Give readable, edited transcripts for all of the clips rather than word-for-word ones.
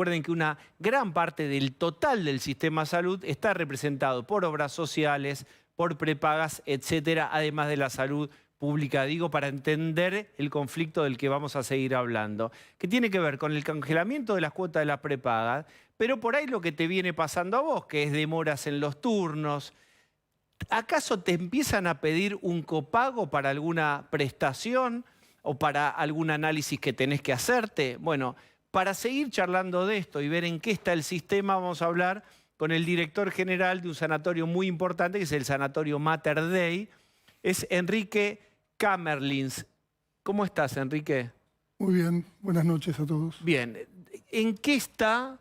Recuerden que una gran parte del total del sistema de salud está representado por obras sociales, por prepagas, etcétera, además de la salud pública, digo, para entender el conflicto del que vamos a seguir hablando, que tiene que ver con el congelamiento de las cuotas de las prepagas, pero por ahí lo que te viene pasando a vos, que es demoras en los turnos. ¿Acaso te empiezan a pedir un copago para alguna prestación o para algún análisis que tenés que hacerte? Bueno, para seguir charlando de esto y ver en qué está el sistema, vamos a hablar con el director general de un sanatorio muy importante, que es el Sanatorio Mater Dei. Es Enrique Kamerlins. ¿Cómo estás, Enrique? Muy bien, buenas noches a todos. Bien, ¿en qué están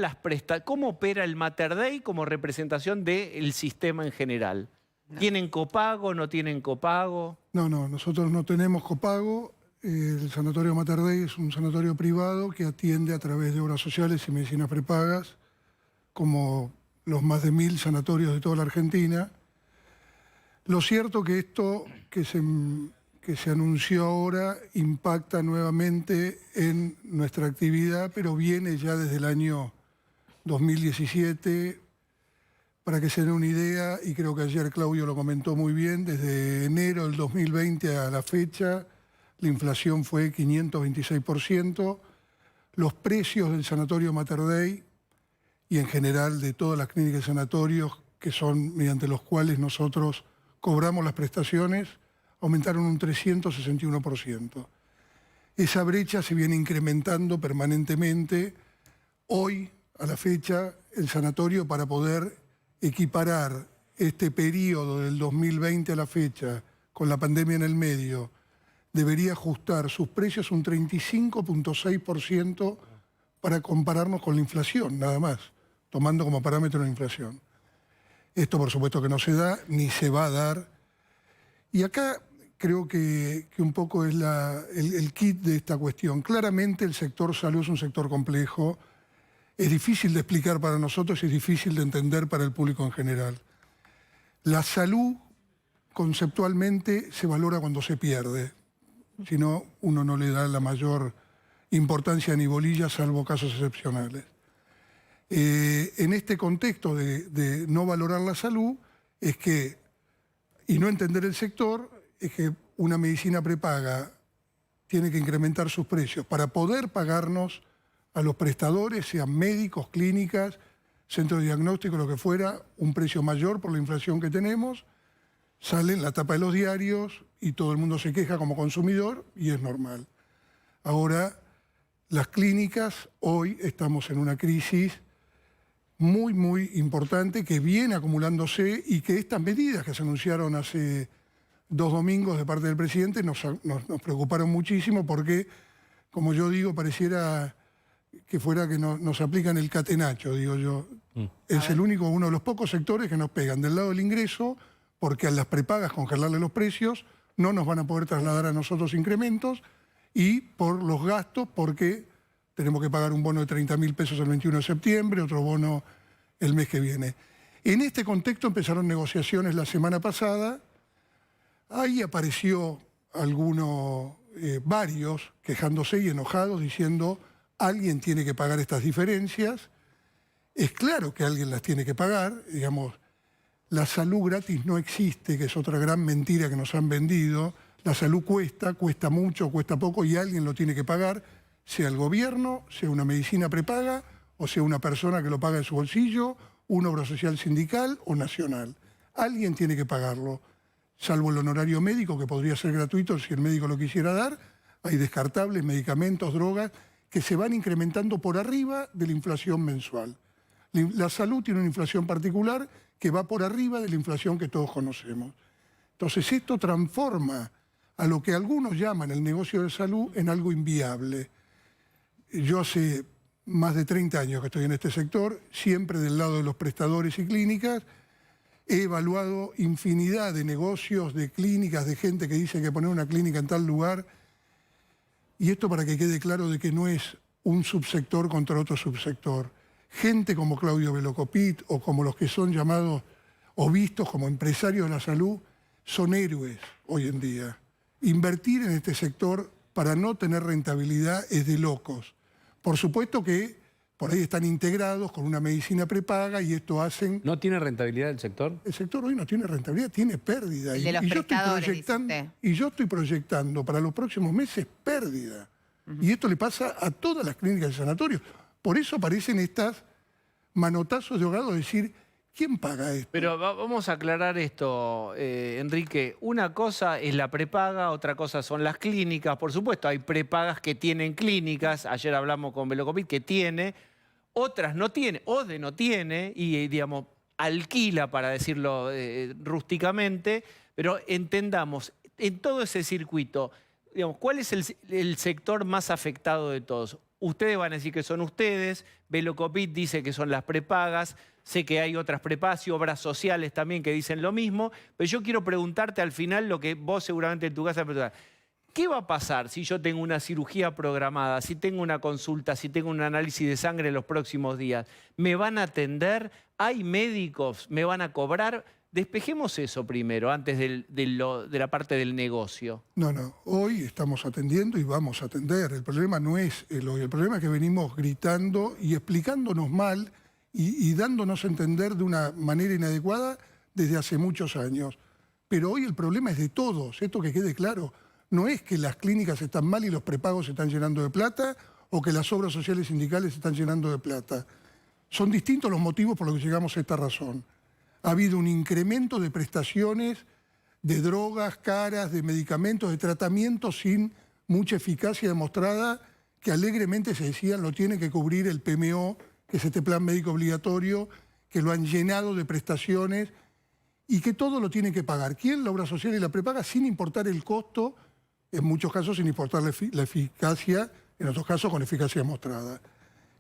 las prestaciones? ¿Cómo opera el Mater Dei como representación del sistema en general? ¿Tienen copago, no tienen copago? No, nosotros no tenemos copago. El Sanatorio Mater Dei es un sanatorio privado que atiende a través de obras sociales y medicinas prepagas, como los más de 1000 sanatorios de toda la Argentina. Lo cierto que esto que se anunció ahora impacta nuevamente en nuestra actividad, pero viene ya desde el año 2017. Para que se den una idea, y creo que ayer Claudio lo comentó muy bien, desde enero del 2020 a la fecha, la inflación fue 526%. Los precios del Sanatorio Mater Dei y en general de todas las clínicas y sanatorios, que son mediante los cuales nosotros cobramos las prestaciones, aumentaron un 361%. Esa brecha se viene incrementando permanentemente. Hoy, a la fecha, el sanatorio, para poder equiparar este periodo del 2020 a la fecha, con la pandemia en el medio, debería ajustar sus precios un 35,6% para compararnos con la inflación, nada más, tomando como parámetro la inflación. Esto por supuesto que no se da, ni se va a dar. Y acá creo que un poco es el kit de esta cuestión. Claramente el sector salud es un sector complejo, es difícil de explicar para nosotros y es difícil de entender para el público en general. La salud conceptualmente se valora cuando se pierde, si no, uno no le da la mayor importancia ni bolilla, salvo casos excepcionales. En este contexto de no valorar la salud, y no entender el sector, es que una medicina prepaga tiene que incrementar sus precios para poder pagarnos a los prestadores, sean médicos, clínicas, centros de diagnóstico, lo que fuera, un precio mayor por la inflación que tenemos. Sale en la tapa de los diarios y todo el mundo se queja como consumidor y es normal. Ahora, las clínicas, hoy estamos en una crisis muy importante que viene acumulándose y que estas medidas que se anunciaron hace 2 domingos de parte del presidente nos preocuparon muchísimo porque, como yo digo, pareciera que fuera que nos aplican el catenacho, digo yo. Es el único, uno de los pocos sectores que nos pegan del lado del ingreso, porque a las prepagas congelarle los precios no nos van a poder trasladar a nosotros incrementos, y por los gastos, porque tenemos que pagar un bono de 30.000 pesos el 21 de septiembre, otro bono el mes que viene. En este contexto empezaron negociaciones la semana pasada. Ahí apareció varios quejándose y enojados, diciendo alguien tiene que pagar estas diferencias. Es claro que alguien las tiene que pagar, digamos. La salud gratis no existe, que es otra gran mentira que nos han vendido. La salud cuesta mucho, cuesta poco y alguien lo tiene que pagar, sea el gobierno, sea una medicina prepaga o sea una persona que lo paga de su bolsillo, una obra social sindical o nacional. Alguien tiene que pagarlo, salvo el honorario médico, que podría ser gratuito si el médico lo quisiera dar. Hay descartables, medicamentos, drogas, que se van incrementando por arriba de la inflación mensual. La salud tiene una inflación particular que va por arriba de la inflación que todos conocemos. Entonces esto transforma a lo que algunos llaman el negocio de salud en algo inviable. Yo hace más de 30 años que estoy en este sector, siempre del lado de los prestadores y clínicas. He evaluado infinidad de negocios, de clínicas, de gente que dice que poner una clínica en tal lugar. Y esto para que quede claro de que no es un subsector contra otro subsector. Gente como Claudio Velocopit o como los que son llamados o vistos como empresarios de la salud son héroes hoy en día. Invertir en este sector para no tener rentabilidad es de locos, Por supuesto que por ahí están integrados con una medicina prepaga y esto hacen... ¿No tiene rentabilidad el sector? El sector hoy no tiene rentabilidad, tiene pérdida. El de los prestadores, dice usted. Y yo estoy proyectando para los próximos meses pérdida. Y esto le pasa a todas las clínicas y sanatorios. Por eso aparecen estas manotazos de ahogado de decir, ¿quién paga esto? Pero vamos a aclarar esto, Enrique. Una cosa es la prepaga, otra cosa son las clínicas. Por supuesto, hay prepagas que tienen clínicas. Ayer hablamos con Velocopit que tiene, otras no tiene, ODE no tiene y, digamos, alquila, para decirlo rústicamente. Pero entendamos, en todo ese circuito, digamos, ¿cuál es el sector más afectado de todos? Ustedes van a decir que son ustedes, Velocopit dice que son las prepagas, sé que hay otras prepagas y obras sociales también que dicen lo mismo, pero yo quiero preguntarte al final lo que vos seguramente en tu casa preguntás. ¿Qué va a pasar si yo tengo una cirugía programada, si tengo una consulta, si tengo un análisis de sangre en los próximos días? ¿Me van a atender? ¿Hay médicos? ¿Me van a cobrar? Despejemos eso primero, antes de la parte del negocio. No, hoy estamos atendiendo y vamos a atender. El problema no es el hoy, el problema es que venimos gritando y explicándonos mal y dándonos a entender de una manera inadecuada desde hace muchos años. Pero hoy el problema es de todos, esto que quede claro. No es que las clínicas están mal y los prepagos se están llenando de plata o que las obras sociales sindicales se están llenando de plata. Son distintos los motivos por los que llegamos a esta razón. Ha habido un incremento de prestaciones, de drogas caras, de medicamentos, de tratamientos sin mucha eficacia demostrada, que alegremente se decían lo tiene que cubrir el PMO, que es este plan médico obligatorio, que lo han llenado de prestaciones y que todo lo tiene que pagar. ¿Quién? La obra social y la prepaga, sin importar el costo, en muchos casos sin importar la eficacia, en otros casos con eficacia demostrada.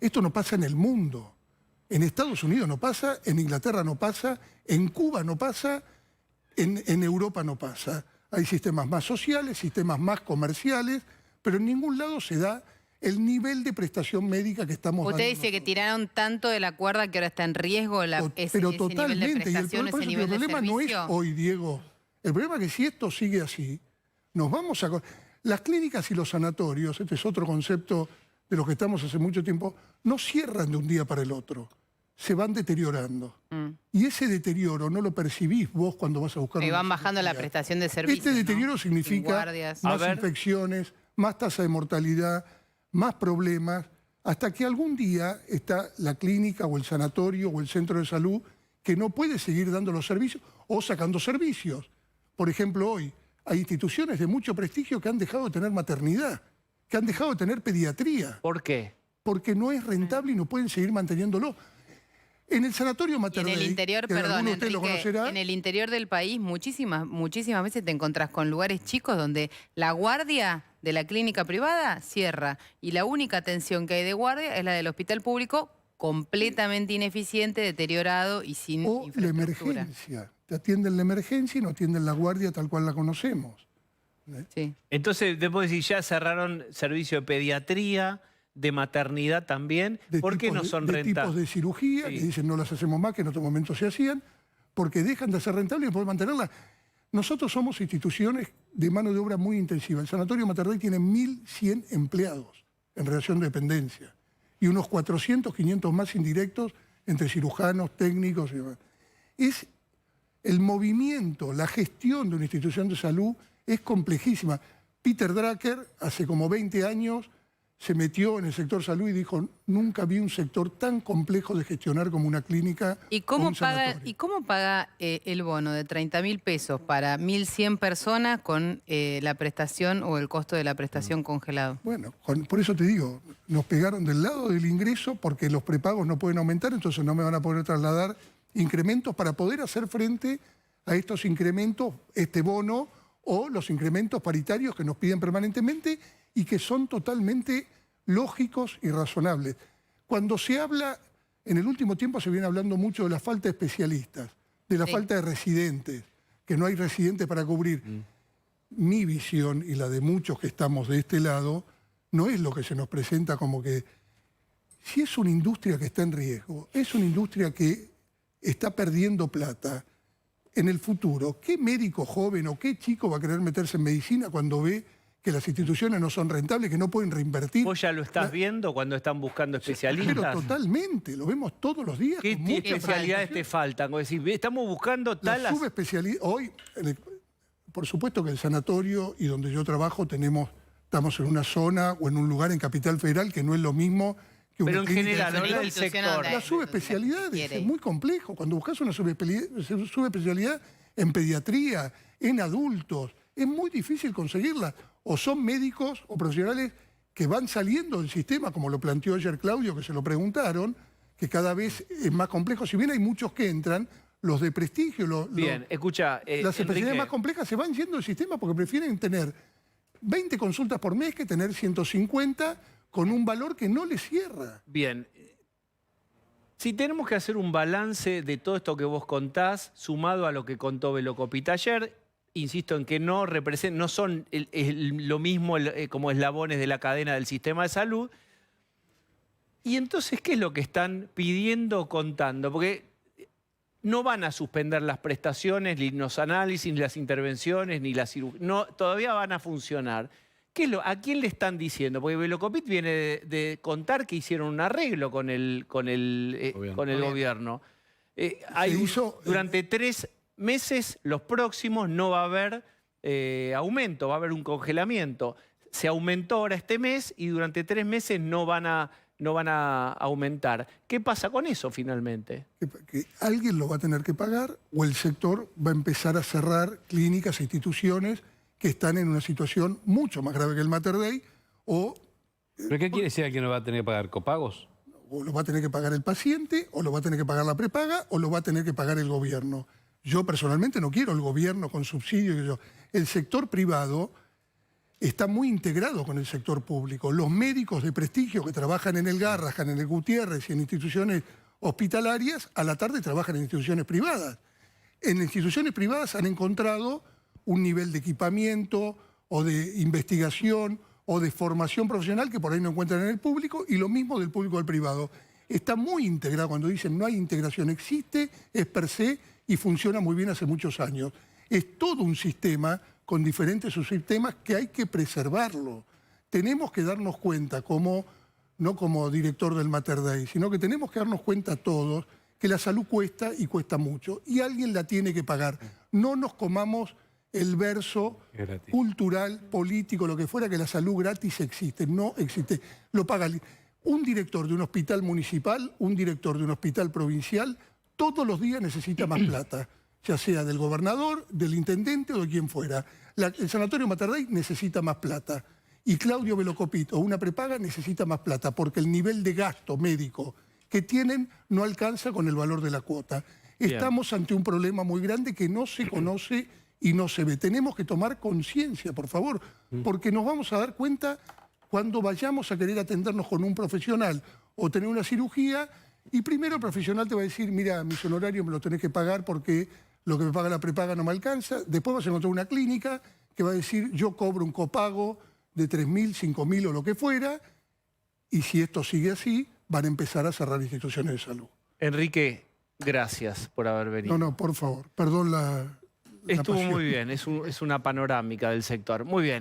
Esto no pasa en el mundo. En Estados Unidos no pasa, en Inglaterra no pasa, en Cuba no pasa, en Europa no pasa. Hay sistemas más sociales, sistemas más comerciales, pero en ningún lado se da el nivel de prestación médica que estamos dando. Usted dice que tiraron tanto de la cuerda que ahora está en riesgo ese nivel de prestación, ese nivel de el problema no es servicio. hoy, Diego. El problema es que si esto sigue así, nos vamos a... Las clínicas y los sanatorios, este es otro concepto de los que estamos hace mucho tiempo, no cierran de un día para el otro. Se van deteriorando. Y ese deterioro no lo percibís vos cuando vas a buscar... Y van bajando la prestación de servicios. Este deterioro ¿no? significa más infecciones, más tasa de mortalidad, más problemas, hasta que algún día está la clínica o el sanatorio o el centro de salud que no puede seguir dando los servicios o sacando servicios. Por ejemplo, hoy hay instituciones de mucho prestigio que han dejado de tener maternidad, que han dejado de tener pediatría. ¿Por qué? Porque no es rentable y no pueden seguir manteniéndolo. En el sanatorio Mater Dei, en el interior, perdón, Enrique, en el interior del país muchísimas veces te encontrás con lugares chicos donde la guardia de la clínica privada cierra y la única atención que hay de guardia es la del hospital público, completamente ineficiente, deteriorado y sin infraestructura. La emergencia. Te atienden la emergencia y no atienden la guardia tal cual la conocemos. Sí. Entonces, después decir, ya cerraron servicio de pediatría, de maternidad también. ¿Por qué no son rentables? Tipos de cirugía, que dicen no las hacemos más, que en otro momento se hacían, porque dejan de ser rentables y no pueden mantenerlas. Nosotros somos instituciones de mano de obra muy intensiva. El Sanatorio Mater Dei tiene 1.100 empleados en relación de dependencia y unos 400, 500 más indirectos entre cirujanos, técnicos y demás. Es el movimiento, la gestión de una institución de salud es complejísima. Peter Drucker, hace como 20 años, se metió en el sector salud y dijo, nunca vi un sector tan complejo de gestionar como una clínica o un sanatorio. ¿Y cómo paga el bono de 30.000 pesos para 1.100 personas con la prestación o el costo de la prestación congelado? Bueno, por eso te digo, nos pegaron del lado del ingreso porque los prepagos no pueden aumentar, entonces no me van a poder trasladar incrementos para poder hacer frente a estos incrementos, este bono o los incrementos paritarios que nos piden permanentemente y que son totalmente lógicos y razonables. Cuando se habla, en el último tiempo se viene hablando mucho de la falta de especialistas, de la falta de residentes, que no hay residentes para cubrir. Mi visión y la de muchos que estamos de este lado, no es lo que se nos presenta como que, si es una industria que está en riesgo, es una industria que está perdiendo plata, en el futuro, ¿qué médico joven o qué chico va a querer meterse en medicina cuando ve que las instituciones no son rentables, que no pueden reinvertir. ¿Vos ya lo estás viendo cuando están buscando especialistas? Pero totalmente, lo vemos todos los días. ¿Qué especialidades te faltan? Es decir, estamos buscando tal... La subespecialidad, hoy, por supuesto que el sanatorio y donde yo trabajo estamos en una zona o en un lugar en Capital Federal que no es lo mismo que una clínica. Pero en general, habla del sector. Las subespecialidades es muy complejo. Cuando buscas una subespecialidad en pediatría, en adultos, es muy difícil conseguirla. O son médicos o profesionales que van saliendo del sistema, como lo planteó ayer Claudio, que se lo preguntaron, que cada vez es más complejo. Si bien hay muchos que entran, los de prestigio, Bien, escucha, las especialidades más complejas se van yendo del sistema porque prefieren tener 20 consultas por mes que tener 150 con un valor que no les cierra. Bien. Si tenemos que hacer un balance de todo esto que vos contás, sumado a lo que contó Velocopit ayer, insisto en que no son lo mismo como eslabones de la cadena del sistema de salud. Y entonces, ¿qué es lo que están pidiendo o contando? Porque no van a suspender las prestaciones, ni los análisis, ni las intervenciones, ni las cirugías. No, todavía van a funcionar. ¿A quién le están diciendo? Porque Velocopit viene de contar que hicieron un arreglo con el gobierno. Durante 3 meses, los próximos, no va a haber aumento, va a haber un congelamiento. Se aumentó ahora este mes y durante 3 meses no van a aumentar. ¿Qué pasa con eso finalmente? Que alguien lo va a tener que pagar o el sector va a empezar a cerrar clínicas e instituciones que están en una situación mucho más grave que el Mater Dei o... ¿Pero qué quiere decir que no va a tener que pagar copagos? O lo va a tener que pagar el paciente, o lo va a tener que pagar la prepaga, o lo va a tener que pagar el gobierno. Yo personalmente no quiero el gobierno con subsidios. El sector privado está muy integrado con el sector público. Los médicos de prestigio que trabajan en el Garrahan, en el Gutiérrez y en instituciones hospitalarias, a la tarde trabajan en instituciones privadas. En instituciones privadas han encontrado un nivel de equipamiento o de investigación o de formación profesional que por ahí no encuentran en el público, y lo mismo del público al privado. Está muy integrado. Cuando dicen no hay integración, existe, es per se y funciona muy bien hace muchos años. Es todo un sistema con diferentes subsistemas que hay que preservarlo. Tenemos que darnos cuenta, no como director del Mater Dei, sino que tenemos que darnos cuenta todos que la salud cuesta y cuesta mucho, y alguien la tiene que pagar. No nos comamos el verso cultural, político, lo que fuera, que la salud gratis existe. No existe. Lo paga un director de un hospital municipal, un director de un hospital provincial, todos los días necesita más plata, ya sea del gobernador, del intendente o de quien fuera. El sanatorio Mater Dei necesita más plata. Y Claudio Velocopit o una prepaga necesita más plata, porque el nivel de gasto médico que tienen no alcanza con el valor de la cuota. Estamos ante un problema muy grande que no se conoce y no se ve. Tenemos que tomar conciencia, por favor, porque nos vamos a dar cuenta cuando vayamos a querer atendernos con un profesional o tener una cirugía, y primero el profesional te va a decir, mira, mis honorarios me los tenés que pagar porque lo que me paga la prepaga no me alcanza. Después vas a encontrar una clínica que va a decir, yo cobro un copago de 3.000, 5.000 o lo que fuera, y si esto sigue así, van a empezar a cerrar instituciones de salud. Enrique, gracias por haber venido. No, por favor, perdón la Estuvo pasión. muy bien, es una panorámica del sector. Muy bien.